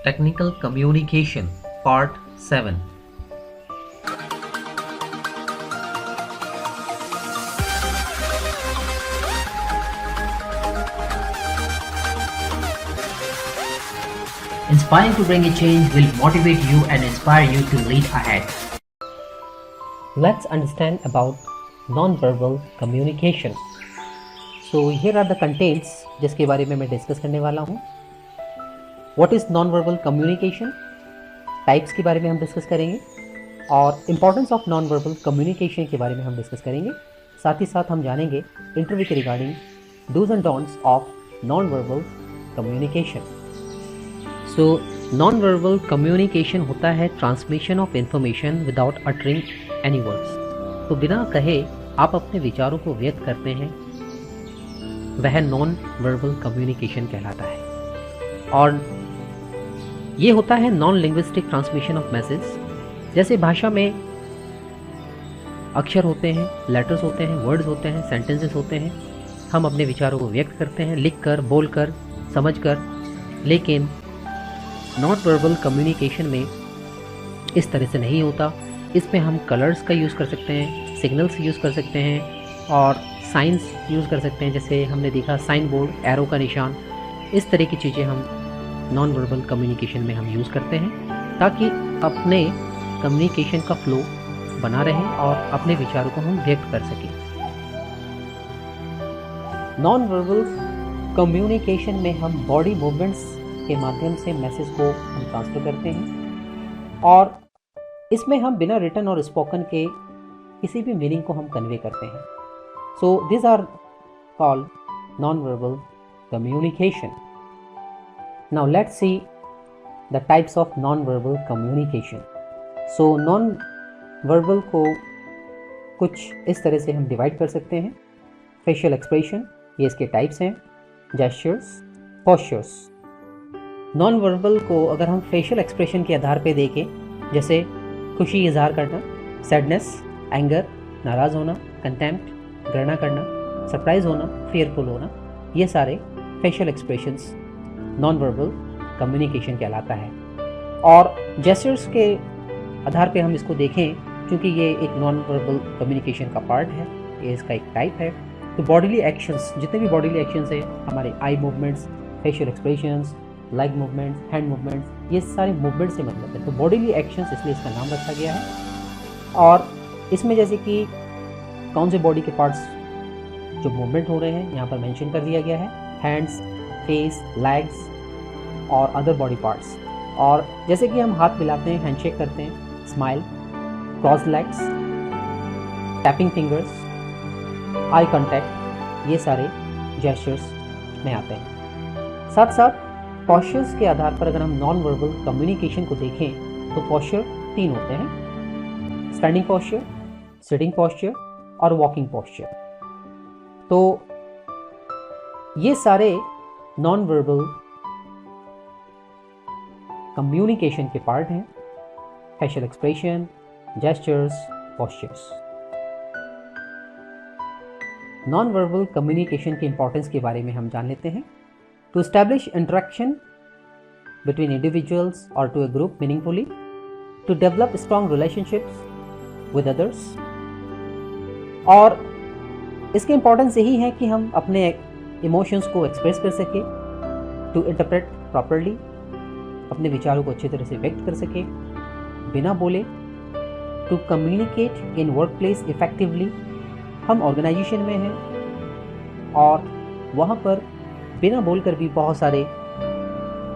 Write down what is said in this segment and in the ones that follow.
Technical Communication Part 7. Inspiring to bring a change will motivate you and inspire you to lead ahead. Let's understand about non-verbal communication. So here are the contents जिसके बारे में मैं discuss करने वाला हूँ. What is non-verbal communication? Types के बारे में हम डिस्कस करेंगे और इम्पोर्टेंस ऑफ नॉन-वर्बल कम्युनिकेशन के बारे में हम डिस्कस करेंगे. साथ ही साथ हम जानेंगे इंटरव्यू के regarding dos and don'ts of non-verbal communication. So non-verbal communication होता है transmission of information without uttering any words. तो बिना कहे आप अपने विचारों को व्यक्त करते हैं, वह नॉन वर्बल कम्युनिकेशन कहलाता है. और ये होता है non linguistic transmission of message. जैसे भाषा में अक्षर होते हैं, लेटर्स होते हैं, वर्ड्स होते हैं, सेंटेंसेस होते हैं. हम अपने विचारों को व्यक्त करते हैं लिखकर, बोलकर, समझकर. लेकिन नॉन वर्बल कम्युनिकेशन में इस तरह से नहीं होता. इसमें हम कलर्स का यूज़ कर सकते हैं, सिग्नल्स यूज़ कर सकते हैं और साइंस यूज़ कर सकते हैं. जैसे हमने देखा साइन बोर्ड, एरो का निशान, इस तरह की चीज़ें हम नॉन वर्बल कम्युनिकेशन में हम यूज़ करते हैं ताकि अपने कम्युनिकेशन का फ्लो बना रहे और अपने विचारों को हम व्यक्त कर सकें. नॉन वर्बल कम्युनिकेशन में हम बॉडी मूवमेंट्स के माध्यम से मैसेज को हम ट्रांसफ़र करते हैं और इसमें हम बिना रिटन और स्पोकन के किसी भी मीनिंग को हम कन्वे करते हैं. So this are called non verbal communication. Now let's see the types of non verbal communication. So non verbal को कुछ इस तरह से हम डिवाइड कर सकते हैं. फेशियल एक्सप्रेशन, ये इसके टाइप्स हैं. Gestures, postures. नॉन वर्बल को अगर हम फेशियल एक्सप्रेशन के आधार पे देखें, जैसे खुशी इजहार करना, सैडनेस, एंगर, नाराज़ होना, कंटेम्प्ट, घृणा करना, सरप्राइज होना, फियरफुल होना, ये सारे facial expressions non verbal communication कहलाता है. और जेस्चर्स के आधार पे हम इसको देखें, क्योंकि ये एक नॉन वर्बल कम्युनिकेशन का पार्ट है, ये इसका एक टाइप है. तो बॉडीली एक्शंस, जितने भी बॉडीली एक्शंस है, हमारे eye movements, facial expressions, like movements, hand movements, ये सारे मूवमेंट से मतलब है. तो बॉडीली एक्शंस इसलिए इसका नाम रखा गया है. और इसमें जैसे कि कौन से बॉडी के पार्ट्स जो मूवमेंट हो रहे हैं यहाँ पर मेंशन कर दिया गया है. हैंड्स, फेस, लेग्स और अदर बॉडी पार्ट्स. और जैसे कि हम हाथ मिलाते हैं, हैंडशेक करते हैं, smile, cross legs, tapping fingers, eye contact, ये सारे जेस्चर्स में आते हैं. साथ साथ पोस्चर्स के आधार पर अगर हम नॉन वर्बल कम्युनिकेशन को देखें तो पोस्चर 3 होते हैं: स्टैंडिंग पोस्चर, सिटिंग पोस्चर और वॉकिंग पोस्चर. तो ये सारे नॉन वर्बल कम्युनिकेशन के पार्ट हैं: facial expression, gestures, postures. Non verbal communication के इंपॉर्टेंस के बारे में हम जान लेते हैं. To establish interaction between individuals or to a group meaningfully, to develop strong relationships with others. और इसके इम्पोर्टेंस यही है कि हम अपने इमोशंस को एक्सप्रेस कर सकें, टू इंटरप्रेट प्रॉपरली, अपने विचारों को अच्छी तरह से व्यक्त कर सकें बिना बोले, to communicate in work place effectively. हम ऑर्गेनाइजेशन में हैं और वहाँ पर बिना बोलकर भी बहुत सारे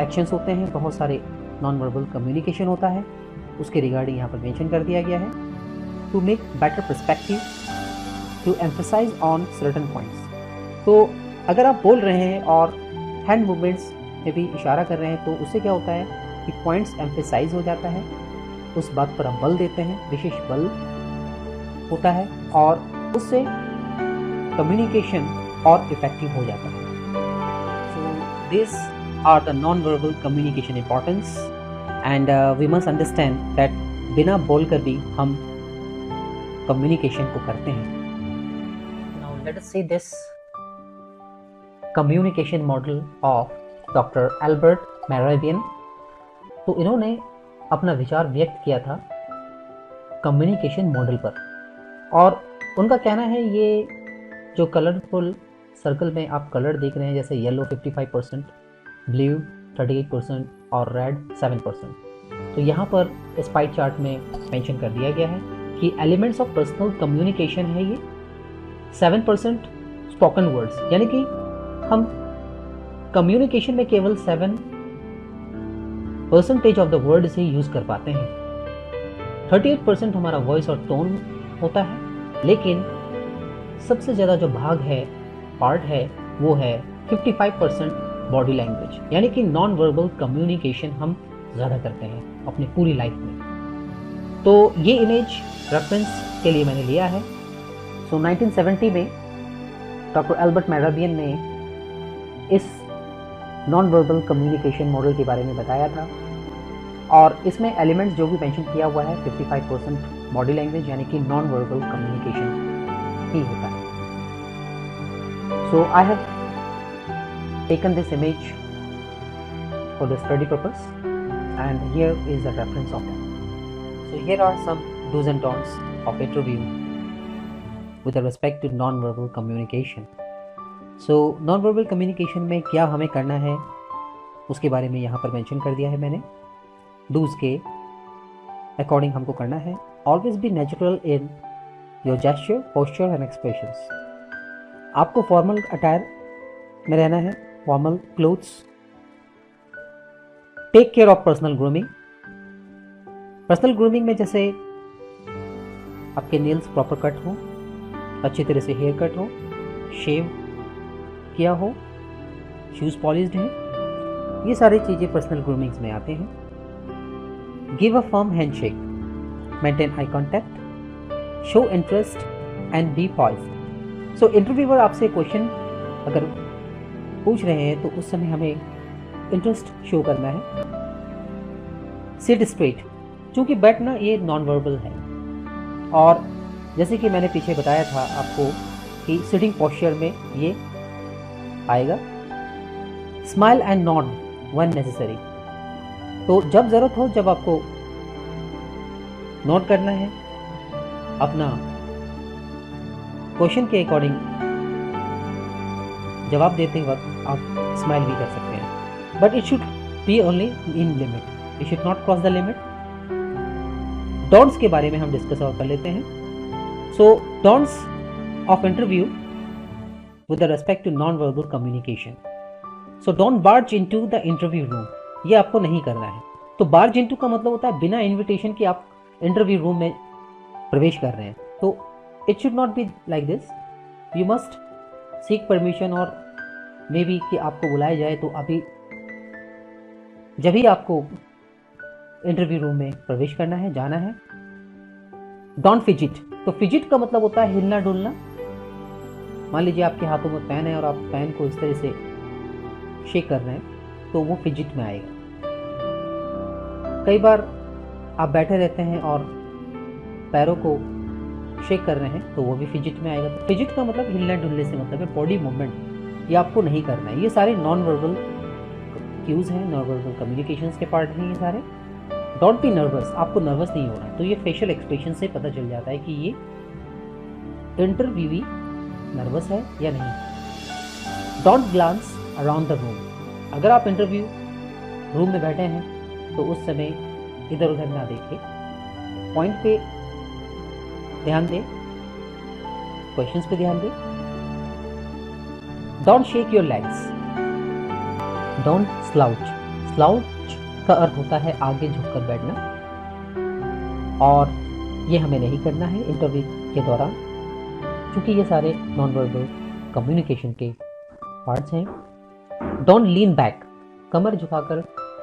एक्शंस होते हैं, बहुत सारे नॉन वर्बल कम्युनिकेशन होता है. उसके रिगार्डिंग यहाँ पर मेंशन कर दिया गया है. To make better perspective, to emphasise on certain points. तो अगर आप बोल रहे हैं और हैंड मूवमेंट्स में भी इशारा कर रहे हैं तो उससे क्या होता है कि पॉइंट्स एम्फसाइज हो जाता है, उस बात पर आप बल देते हैं, विशेष बल होता है और उससे कम्युनिकेशन और इफेक्टिव हो जाता है. These are the non-verbal communication importance and we must understand that बिना बोलकर भी हम communication को करते हैं. Now let us see this communication model of Dr. Albert Mehrabian. तो इन्होंने अपना विचार व्यक्त किया था कम्युनिकेशन मॉडल पर, और उनका कहना है ये जो कलरफुल सर्कल में आप कलर देख रहे हैं, जैसे येलो 55%, ब्लू 38% और रेड 7%, तो यहाँ पर इस पाई चार्ट में मेंशन कर दिया गया है कि एलिमेंट्स ऑफ पर्सनल कम्युनिकेशन है ये 7% स्पोकन वर्ड्स, यानी कि हम कम्युनिकेशन में केवल 7% ऑफ द वर्ड से यूज कर पाते हैं। 38% हमारा वॉइस और टोन होता है, लेकिन सबसे ज़्यादा जो भाग है, पार्ट है, वो है 55% बॉडी लैंग्वेज, यानी कि नॉन वर्बल कम्युनिकेशन हम ज़्यादा करते हैं अपनी पूरी लाइफ में। तो ये इमेज रेफरेंस के लिए मैंने लिया है। सो 1970 में डॉक्टर एल्बर्ट मेहराबियन ने इस नॉन वर्बल कम्युनिकेशन मॉडल के बारे में बताया था, और इसमें एलिमेंट्स जो भी मेंशन किया हुआ है 55% बॉडी लैंग्वेज, यानी कि नॉन वर्बल कम्युनिकेशन ही होता है। So I have taken this image for the study purpose and here is the reference of them. So here are some do's and don'ts of interview with respect to non-verbal communication. So non-verbal communication में क्या हमें करना है उसके बारे में यहाँ पर मेंशन कर दिया है मैंने। डूज के अकॉर्डिंग हमको करना है, always be natural in your gesture, posture and expressions. आपको फॉर्मल अटायर में रहना है, formal clothes. Take care of personal grooming. Personal grooming में जैसे आपके नेल्स प्रॉपर कट हो, अच्छी तरह से हेयर कट हो, शेव किया हो, शूज पॉलिश्ड हैं, ये सारी चीज़ें पर्सनल ग्रूमिंग्स में आते हैं। Give a firm handshake, maintain eye contact, show interest and be poised. So interviewer आपसे क्वेश्चन अगर पूछ रहे हैं तो उस समय हमें इंटरेस्ट शो करना है। सिट स्ट्रेट, चूंकि बैठना ये नॉन वर्बल है, और जैसे कि मैंने पीछे बताया था आपको कि सिटिंग पोस्चर में ये आएगा। Smile and nod when necessary, तो जब ज़रूरत हो, जब आपको नोट करना है, अपना क्वेश्चन के अकॉर्डिंग जवाब देते वक्त आप स्माइल भी कर सकते हैं, but it should be only in limit, it should not cross the limit. Don'ts के बारे में हम डिस्कस और कर लेते हैं। So don'ts of interview with respect to non verbal communication. So don't barge into the interview room, ये आपको नहीं करना है। तो बार्ज इनटू का मतलब होता है बिना इन्विटेशन के आप इंटरव्यू रूम में प्रवेश कर रहे हैं, तो it should not be like this. You must seek permission, और मे बी कि आपको बुलाया जाए तो अभी जब भी आपको इंटरव्यू रूम में प्रवेश करना है, जाना है। डोंट फिजिट, तो फिजिट का मतलब होता है हिलना डुलना। मान लीजिए आपके हाथों में पेन है और आप पेन को इस तरह से शेक कर रहे हैं, तो वो फिजिट में आएगा। कई बार आप बैठे रहते हैं और पैरों को शेक कर रहे हैं, तो वो भी फिजिट में आएगा। तो फिजिट का मतलब हिलने डुलने से मतलब है बॉडी मूवमेंट, ये आपको नहीं करना है। ये सारे नॉन वर्बल क्यूज हैं, नॉन वर्बल कम्युनिकेशंस के पार्ट हैं ये सारे। डोंट बी नर्वस, आपको नर्वस नहीं होना है। तो ये फेशियल एक्सप्रेशन से पता चल जाता है कि ये इंटरव्यूवी नर्वस है या नहीं। Don't glance around the room, अगर आप इंटरव्यू रूम में बैठे हैं तो उस समय इधर उधर ना देखें, पॉइंट पे ध्यान दें, क्वेश्चंस पे ध्यान दें। Don't shake your legs, don't slouch. Slouch का अर्थ होता है आगे झुककर बैठना, और ये हमें नहीं करना है इंटरव्यू के दौरान, क्योंकि ये सारे नॉन वर्बल कम्युनिकेशन के पार्ट्स हैं। डोंट लीन बैक, कमर झुकाकर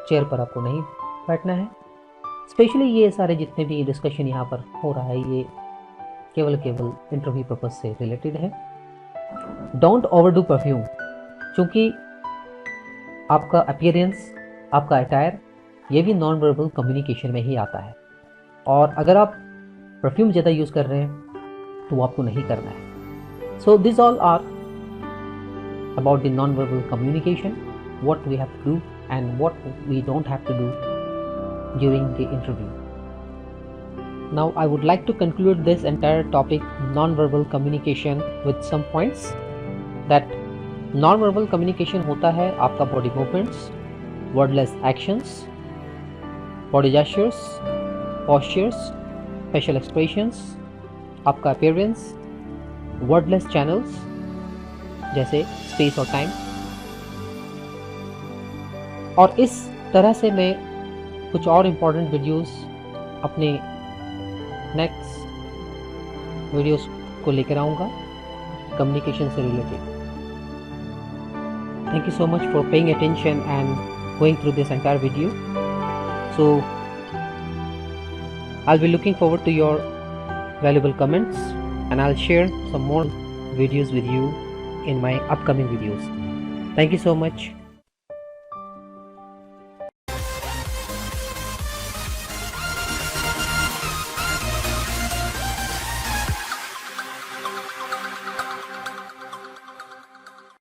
चेयर पर आपको नहीं बैठना है। स्पेशली ये सारे जितने भी डिस्कशन यहाँ पर हो रहा है, ये केवल इंटरव्यू पर्पज से रिलेटेड है। डोंट ओवरडू परफ्यूम, क्योंकि आपका अपीयरेंस, आपका अटायर, ये भी नॉन वर्बल कम्युनिकेशन में ही आता है, और अगर आप परफ्यूम ज़्यादा यूज़ कर रहे हैं तो वो आपको नहीं करना है। So this all are about the non verbal communication, what we have to do and what we don't have to do during the interview. Now I would like to conclude this entire topic non-verbal communication with some points that non-verbal communication होता है आपका body movements, wordless actions, body gestures, postures, facial expressions, आपका appearance, wordless channels जैसे space और time। और इस तरह से मैं कुछ और इम्पोर्टेंट वीडियोस अपने नेक्स्ट वीडियोस को लेकर आऊँगा कम्युनिकेशन से related. Thank you so much for paying attention and going through this entire video. So I'll be looking forward to your valuable comments and I'll share some more videos with you in my upcoming videos. Thank you so much.